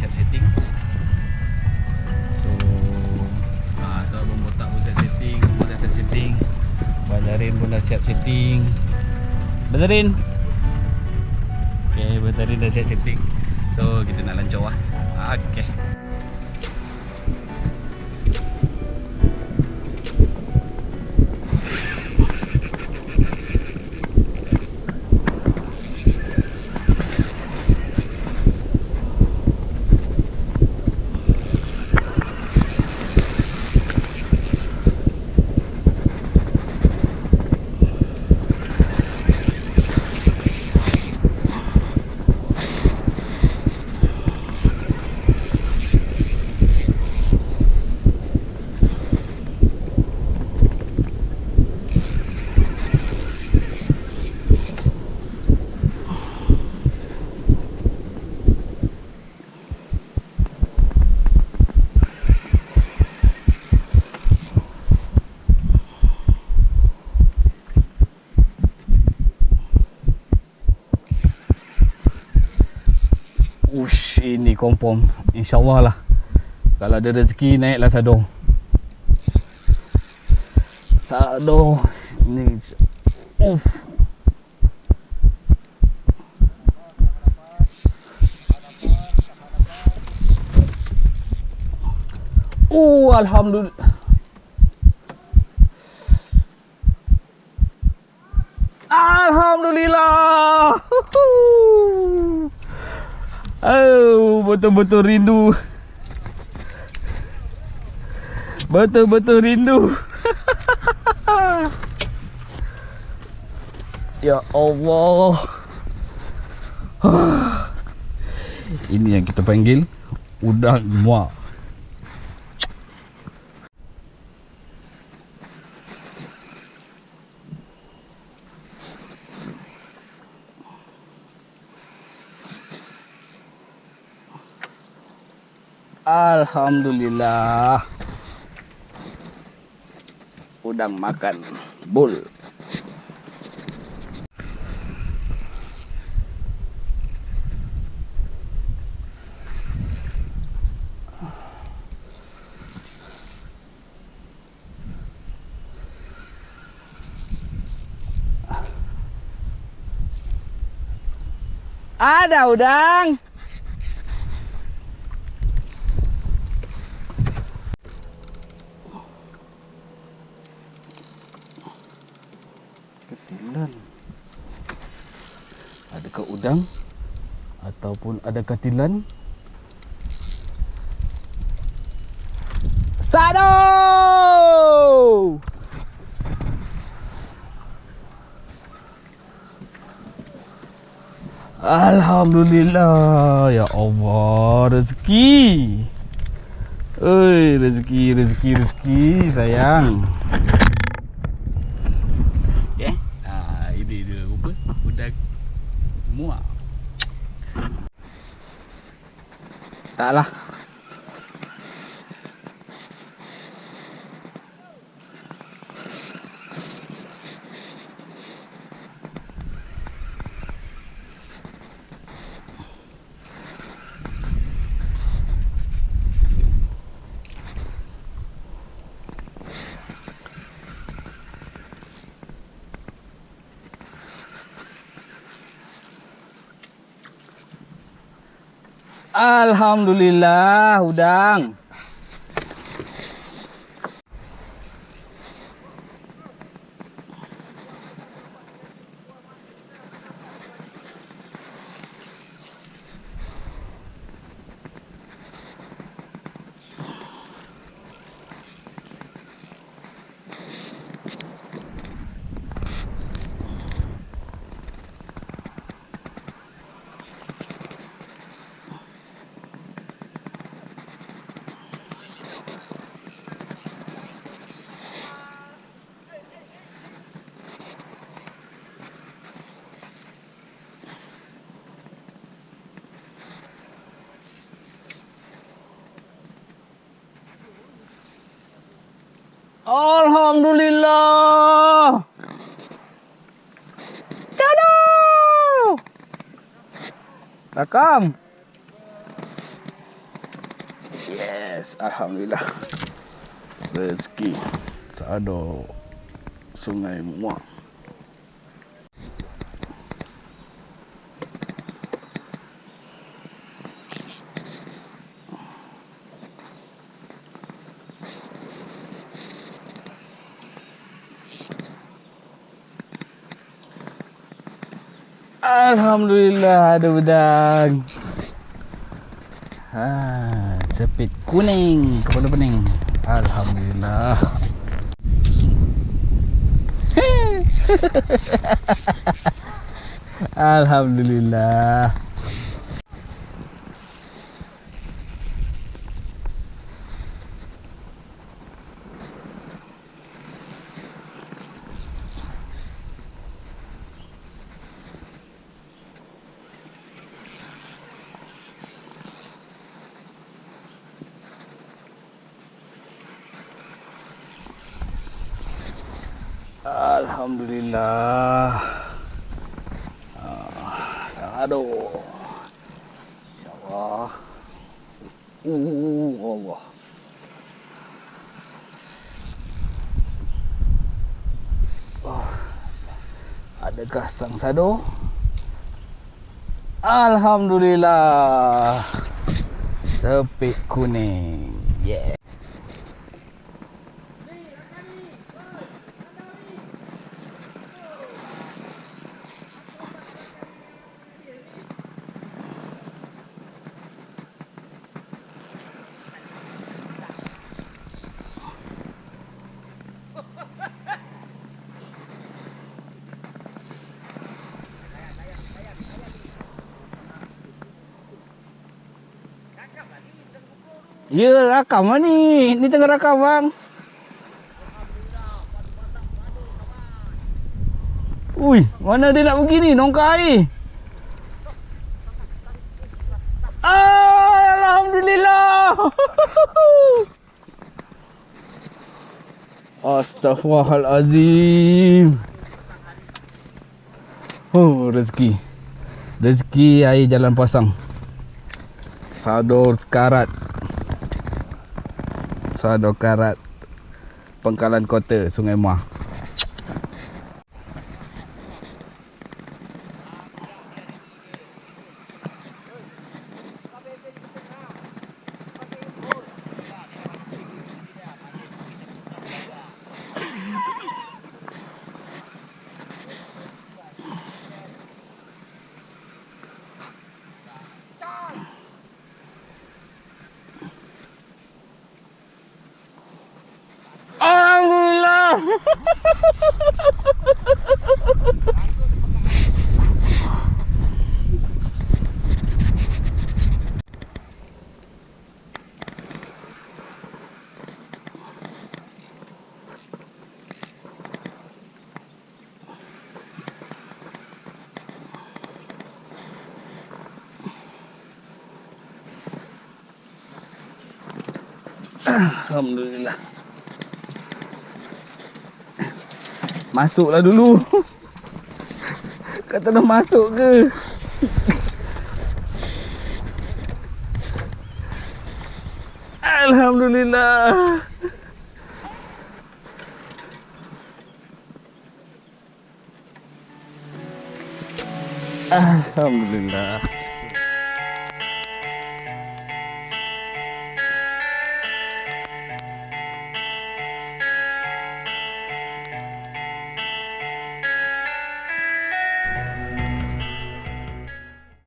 siap setting. So tu abang botak pun siap setting, semua dah siap setting. Abang Darin pun dah siap setting. Abang Darin. Okay, Abang Darin dah siap setting. So kita nak lancar lah. Okay. Ush, ini confirm. InsyaAllah lah. Kalau ada rezeki naiklah sado. Sado ni. Uff. Alhamdulillah. Alhamdulillah. Oh, betul-betul rindu. Betul-betul rindu. Ya Allah. Ini yang kita panggil udang muar. Alhamdulillah. Udang makan bul. Ada udang. Ketilan. Adakah udang ataupun ada ketilan? Sado! Alhamdulillah, ya Allah, rezeki. Oi, rezeki sayang. Ini dia rupa udang muar. Taklah. Alhamdulillah, udang. Alhamdulillah. Dadah. Rakam. Alhamdulillah. Rezeki seado Sungai Muar. Alhamdulillah ada udang. Sepit kuning kepala pening. Alhamdulillah. Alhamdulillah. Alhamdulillah. Sado. InsyaAllah. Allah. Adakah sang sado? Alhamdulillah. Sepit kuning. Yeah. Ya, rakam lah ni. Ni tengah rakam bang. Ui, mana dia nak pergi ni? Nongkar air. Alhamdulillah. Astaghfirullahalazim. Oh, rezeki. Rezeki air jalan pasang. Sado karat. Sado karat. Pengkalan kota Sungai Muar. Alhamdulillah. Alhamdulillah. Masuklah dulu. Kata dah masuk ke? Alhamdulillah. Alhamdulillah.